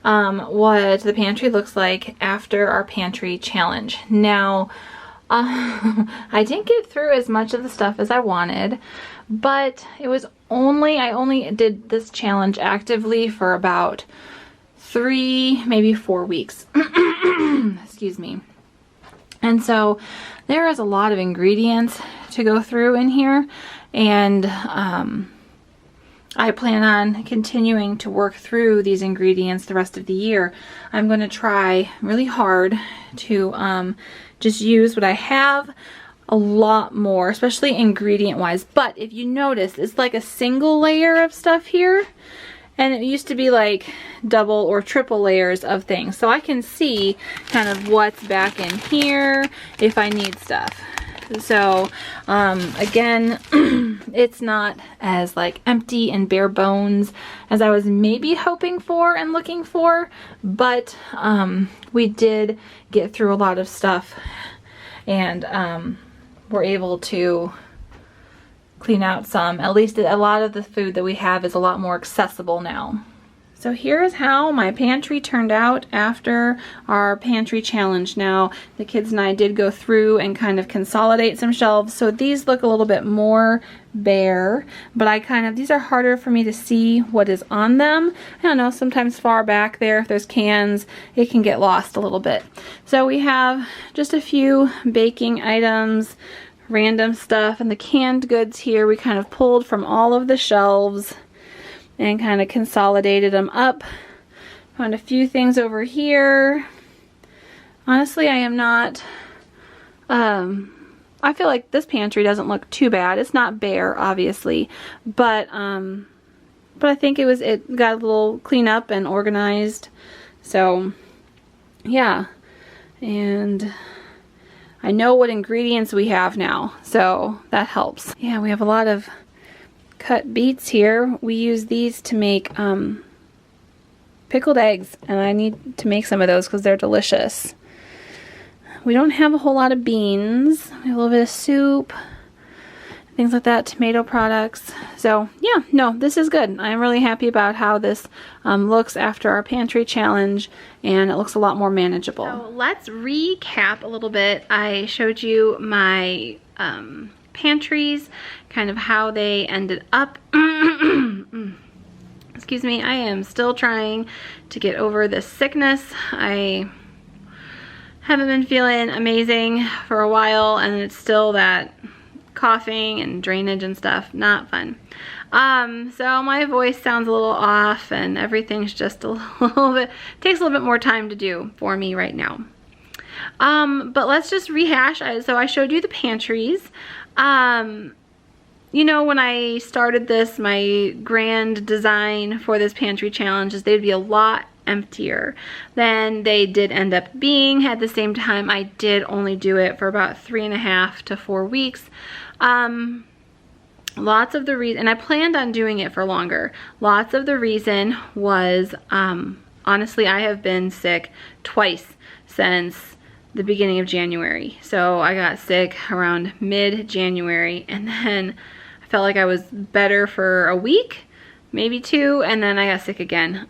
what the pantry looks like after our pantry challenge. Now, I didn't get through as much of the stuff as I wanted, but it was I only did this challenge actively for about 3, maybe 4 weeks. Excuse me. And so there is a lot of ingredients to go through in here, and I plan on continuing to work through these ingredients the rest of the year. I'm going to try really hard to just use what I have a lot more, especially ingredient wise. But if you notice, it's like a single layer of stuff here, and it used to be like double or triple layers of things. So I can see kind of what's back in here if I need stuff. So again, it's not as like empty and bare bones as I was maybe hoping for and looking for, but we did get through a lot of stuff, and we're able to clean out some. At least a lot of the food that we have is a lot more accessible now. So here's how my pantry turned out after our pantry challenge. Now, the kids and I did go through and kind of consolidate some shelves, so these look a little bit more bare, but these are harder for me to see what is on them. I don't know, sometimes far back there, if there's cans, it can get lost a little bit. So we have just a few baking items, random stuff, and the canned goods here we kind of pulled from all of the shelves and kind of consolidated them up. Found a few things over here. Honestly, I am not, I feel like this pantry doesn't look too bad. It's not bare, obviously, but I think it got a little clean up and organized. So yeah, and I know what ingredients we have now, so that helps. Yeah, we have a lot of cut beets here. We use these to make pickled eggs, and I need to make some of those because they're delicious. We don't have a whole lot of beans. We have a little bit of soup, things like that, tomato products. So yeah, no, this is good. I'm really happy about how this looks after our pantry challenge, and it looks a lot more manageable. So let's recap a little bit. I showed you my pantries, kind of how they ended up. Excuse me, I am still trying to get over this sickness. I haven't been feeling amazing for a while, and it's still that coughing and drainage and stuff. Not fun. So my voice sounds a little off, and everything's just a little bit, takes a little bit more time to do for me right now. But let's just rehash. So I showed you the pantries. You know, when I started this, my grand design for this pantry challenge is they'd be a lot emptier than they did end up being. At the same time, I did only do it for about 3.5 to 4 weeks. Lots of the reason, and I planned on doing it for longer. Lots of the reason was, honestly, I have been sick twice since the beginning of January. So I got sick around mid-January, and then I felt like I was better for a week, maybe 2, and then I got sick again.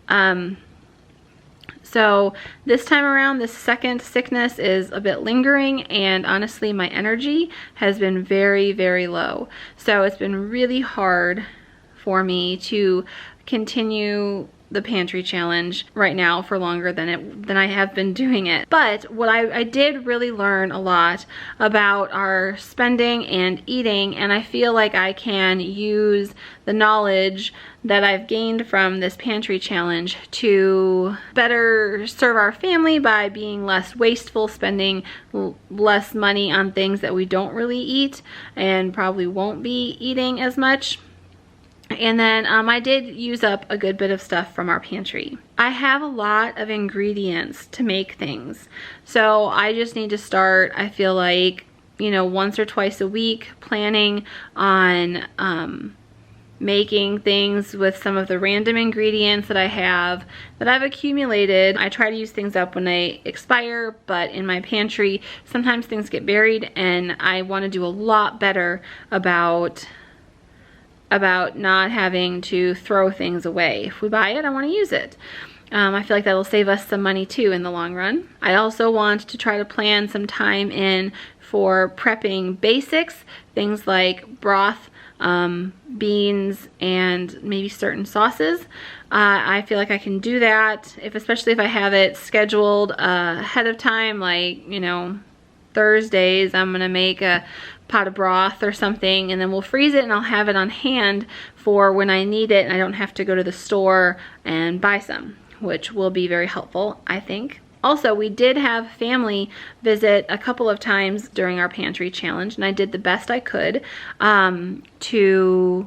So this time around, this second sickness is a bit lingering, and honestly, my energy has been very, very low. So it's been really hard for me to continue the pantry challenge right now for longer than I have been doing it. But what I did really learn a lot about our spending and eating, and I feel like I can use the knowledge that I've gained from this pantry challenge to better serve our family by being less wasteful, spending less money on things that we don't really eat and probably won't be eating as much. And then I did use up a good bit of stuff from our pantry. I have a lot of ingredients to make things, so I just need to start, I feel like, you know, once or twice a week planning on making things with some of the random ingredients that I have, that I've accumulated. I try to use things up when they expire, but in my pantry sometimes things get buried, and I want to do a lot better about not having to throw things away. If we buy it, I want to use it. I feel like that'll save us some money too in the long run. I also want to try to plan some time in for prepping basics, things like broth, beans, and maybe certain sauces. I feel like I can do that, especially if I have it scheduled ahead of time, like, you know, Thursdays I'm gonna make a pot of broth or something, and then we'll freeze it and I'll have it on hand for when I need it and I don't have to go to the store and buy some, which will be very helpful, I think. Also, we did have family visit a couple of times during our pantry challenge, and I did the best I could to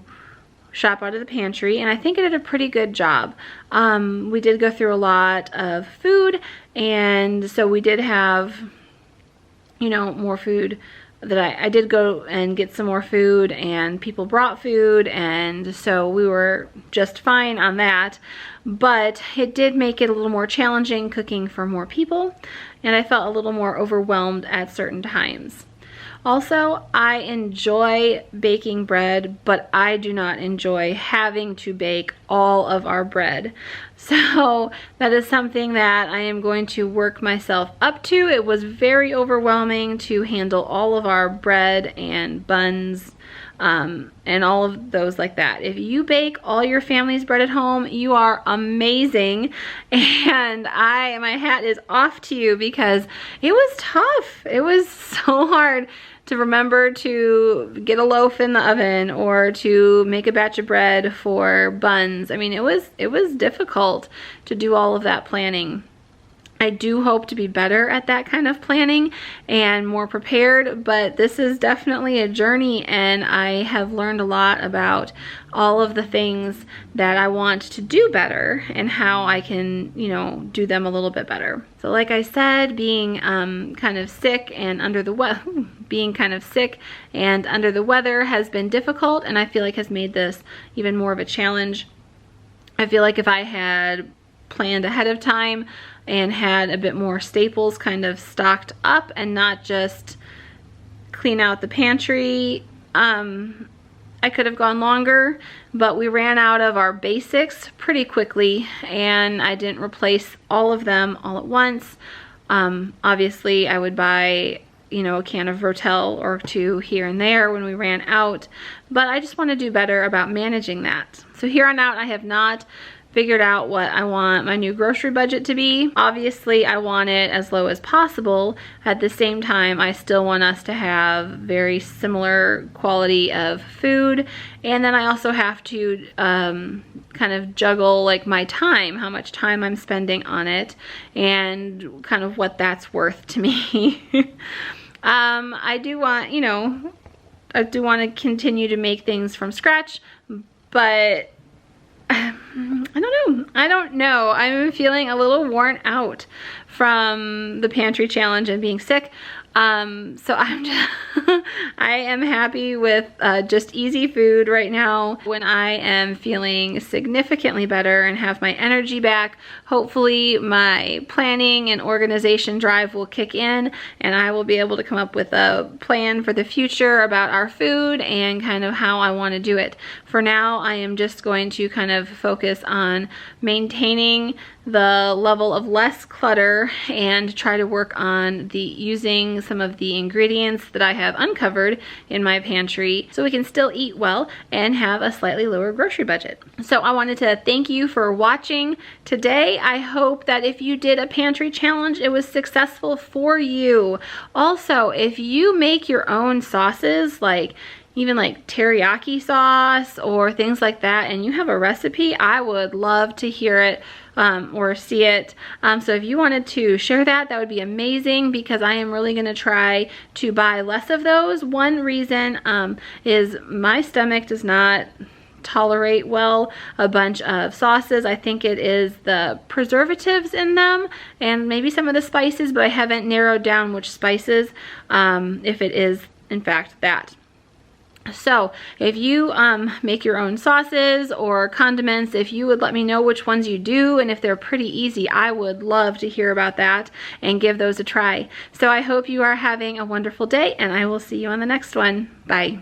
shop out of the pantry, and I think I did a pretty good job. We did go through a lot of food, and so we did have, you know, more food that I did go and get some more food, and people brought food, and so we were just fine on that. But it did make it a little more challenging cooking for more people, and I felt a little more overwhelmed at certain times. Also, I enjoy baking bread, but I do not enjoy having to bake all of our bread. So that is something that I am going to work myself up to. It was very overwhelming to handle all of our bread and buns and all of those like that. If you bake all your family's bread at home, you are amazing, and my hat is off to you, because it was tough. It was so hard to remember to get a loaf in the oven or to make a batch of bread for buns. I mean, it was difficult to do all of that planning. I do hope to be better at that kind of planning and more prepared, but this is definitely a journey, and I have learned a lot about all of the things that I want to do better and how I can, you know, do them a little bit better. So like I said, being kind of sick and under the weather has been difficult, and I feel like has made this even more of a challenge. I feel like if I had planned ahead of time and had a bit more staples kind of stocked up and not just clean out the pantry, I could have gone longer, but we ran out of our basics pretty quickly, and I didn't replace all of them all at once. Obviously I would buy, you know, a can of Rotel or two here and there when we ran out, but I just want to do better about managing that. So here on out, I have not figured out what I want my new grocery budget to be. Obviously, I want it as low as possible. At the same time, I still want us to have very similar quality of food. And then I also have to kind of juggle like my time, how much time I'm spending on it, and kind of what that's worth to me. I do want, you know, I do want to continue to make things from scratch, but I don't know. I'm feeling a little worn out from the pantry challenge and being sick. So I'm just I am happy with just easy food right now. When I am feeling significantly better and have my energy back, hopefully my planning and organization drive will kick in, and I will be able to come up with a plan for the future about our food and kind of how I want to do it. For now, I am just going to kind of focus on maintaining the level of less clutter and try to work on using some of the ingredients that I have uncovered in my pantry so we can still eat well and have a slightly lower grocery budget. So I wanted to thank you for watching today. I hope that if you did a pantry challenge, it was successful for you. Also, if you make your own sauces, like even like teriyaki sauce or things like that, and you have a recipe, I would love to hear it or see it. So if you wanted to share that, that would be amazing, because I am really going to try to buy less of those. One reason is my stomach does not tolerate well a bunch of sauces. I think it is the preservatives in them and maybe some of the spices, but I haven't narrowed down which spices, if it is in fact that. So if you make your own sauces or condiments, if you would let me know which ones you do and if they're pretty easy, I would love to hear about that and give those a try. So I hope you are having a wonderful day, and I will see you on the next one. Bye.